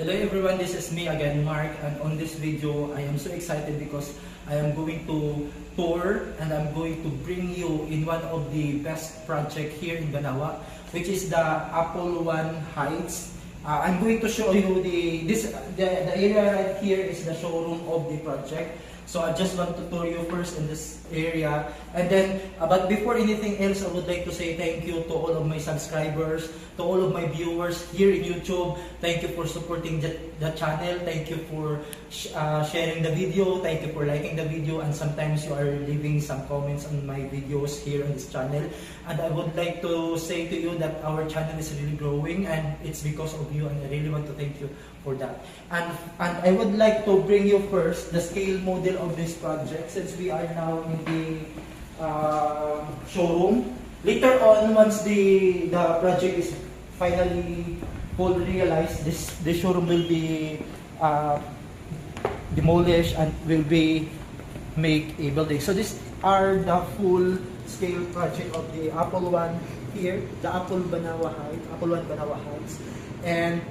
Hello everyone, this is me again, Mark, and on this video, I am so excited because I am going to tour and I'm going to bring you in one of the best project here in Banawa, which is the Apple One Heights. I'm going to show you the area right here is the showroom of the project. So I just want to tour you first in this area, and then but before anything else, I would like to say thank you to all of my subscribers, to all of my viewers here in YouTube. Thank you for supporting the channel. Thank you for sharing the video. Thank you for liking the video, and sometimes you are leaving some comments on my videos here on this channel. And I would like to say to you that our channel is really growing, and it's because of you, and I really want to thank you for that. And I would like to bring you first the scale model of this project, since we are now in the showroom. Later on, once the project is finally fully realized, this showroom will be demolished and will be make a building. So these are the full scale project of the Apple One here, the Apple Banawa Heights, Apple One Banawa Heights. And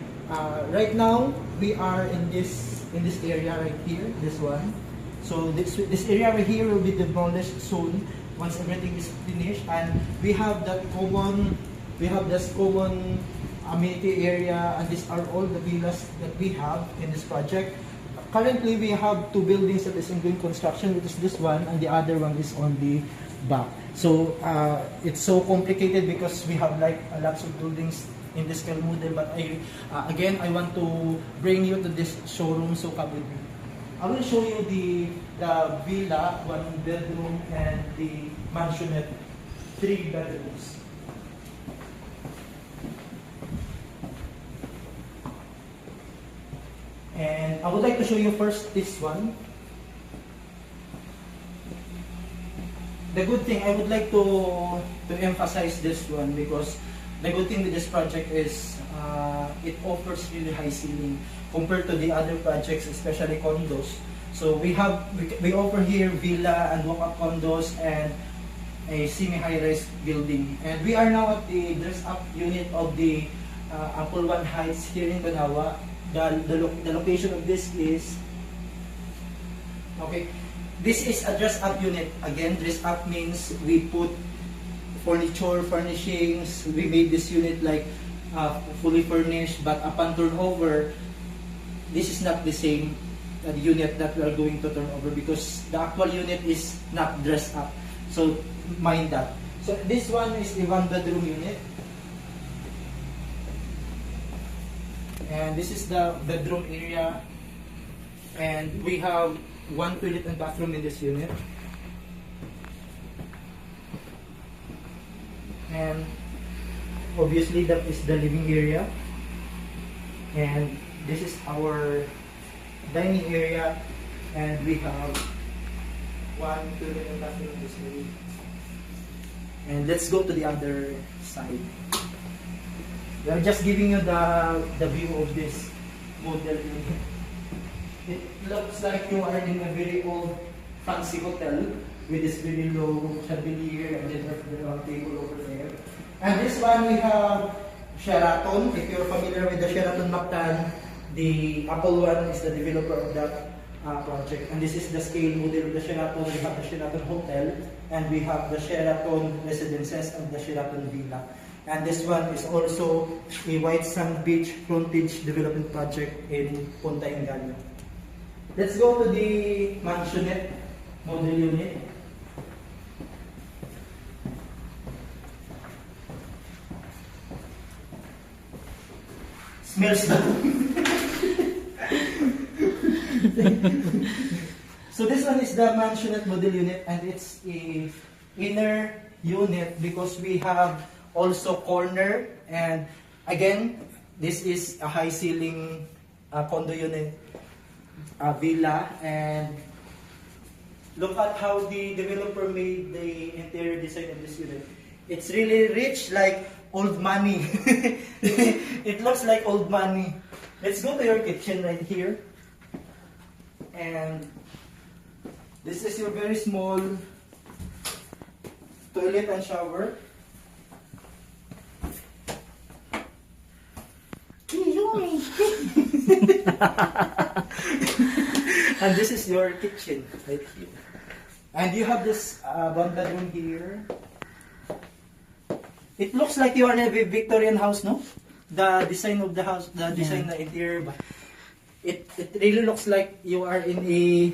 right now we are in this area right here, this one. So this area right here will be demolished soon once everything is finished, and we have this common amenity area, and these are all the villas that we have in this project. Currently we have two buildings that is in construction, which is this one, and the other one is on the back. So it's so complicated because we have like lots of buildings in this scale model, but again I want to bring you to this showroom, so come with me. I will show you the villa, 1 bedroom, and the mansionette, 3 bedrooms. And I would like to show you first this one. The good thing, I would like to emphasize this one, because the good thing with this project is it offers really high ceiling compared to the other projects, especially condos. So we offer here villa and walk-up condos and a semi-high-rise building. And we are now at the dress-up unit of the Apple One Heights here in Banawa. The location of this is, okay, this is a dress-up unit. Again, dress-up means we put furniture, furnishings. We made this unit like fully furnished, but upon turnover, this is not the same unit that we are going to turn over, because the actual unit is not dressed up. So mind that. So this one is the 1 bedroom unit, and this is the bedroom area, and we have 1 toilet and bathroom in this unit. And obviously that is the living area, and this is our dining area, and we have 1 toilet and bathroom in this area. And let's go to the other side. We are just giving you the view of this model unit. It looks like you are in a very old fancy hotel with this very low chandelier, and then the round table over there. And this one we have Sheraton. If you're familiar with the Sheraton Mactan, the Apple One is the developer of that project. And this is the scale model of the Sheraton. We have the Sheraton Hotel, and we have the Sheraton Residences and the Sheraton Villa. And this one is also a White Sand Beach frontage development project in Punta Engaño. Let's go to the mansionette model unit. Smells na. So this one is the mansionette model unit, and it's a inner unit because we have also corner, and again this is a high ceiling condo unit, villa. And look at how the developer made the interior design of this unit. It's really rich, like old money. It looks like old money. Let's go to your kitchen right here. And this is your very small toilet and shower. And this is your kitchen right here. And you have this banda room here. It looks like you are in a Victorian house, no? The design of the house, the design, the interior, but it really looks like you are in a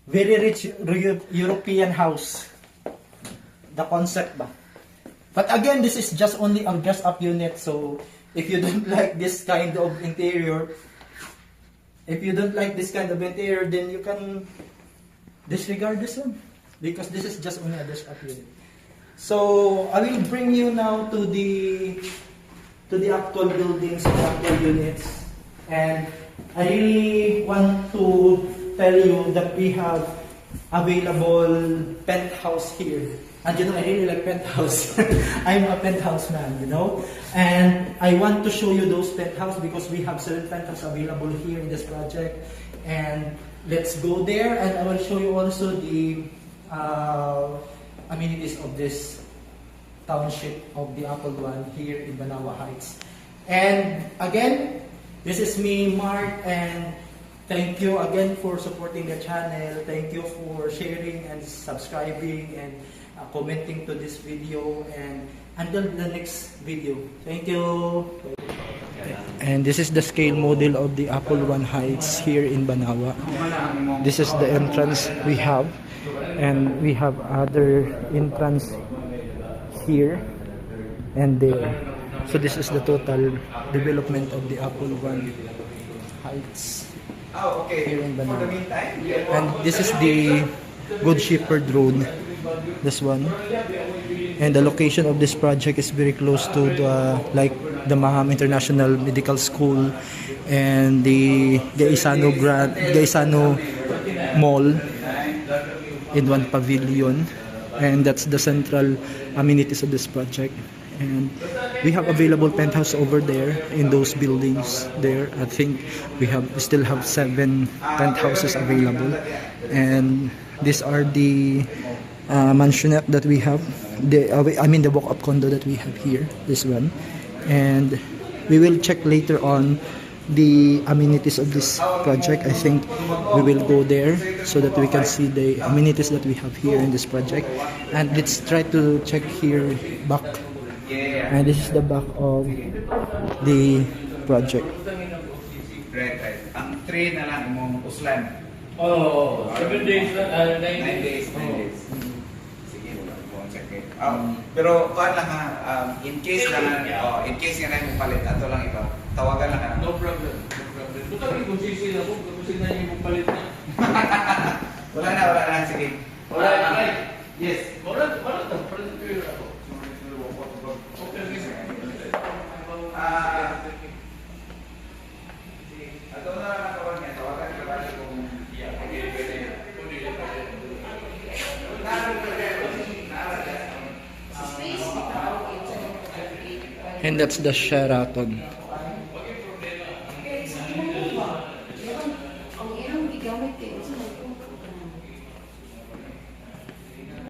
very rich European house. The concept ba? But again, this is just only a dress-up unit, so if you don't like this kind of interior, then you can disregard this one, because this is just only a dress-up unit. So I will bring you now to the actual buildings, the actual units, and I really want to tell you that we have available penthouse here. And you know, I really like penthouse. I'm a penthouse man, you know. And I want to show you those penthouse because we have 7 penthouse available here in this project. And let's go there, and I will show you also the amenities of this township of the Apple One here in Banawa Heights. And again, this is me, Mark, and thank you again for supporting the channel. Thank you for sharing and subscribing and commenting to this video, and until the next video. Thank you. And this is the scale model of the Apple One Heights here in Banawa. This is the entrance we have, and we have other entrance here and there. So this is the total development of the Apple One Heights here in Banawa. And this is the Good Shepherd Road, this one. And the location of this project is very close to the Maham International Medical School and the Gaisano Mall in one pavilion. And that's the central amenities of this project. And we have available penthouse over there in those buildings there. I think we still have 7 penthouses available. And these are the mansionette that we have. The walk-up condo that we have here. This one. And we will check later on the amenities of this project. I think we will go there so that we can see the amenities that we have here in this project. And let's try to check here back. And this is the back of the project. Right. Ang 3 na lang imong uslan. 7 days na, 9 days. Sige, check it. Pero kuan lang ha, in case nga mo palit ato lang ito. Tawagan lang ka. No problem. Bukan kung sisi na po, kung sisi na yung palit na. Wala na, sige. Wala na. Yes. Wala na. Ato na lang kawan niya, tawagan ka bali kung And that's the Sheraton.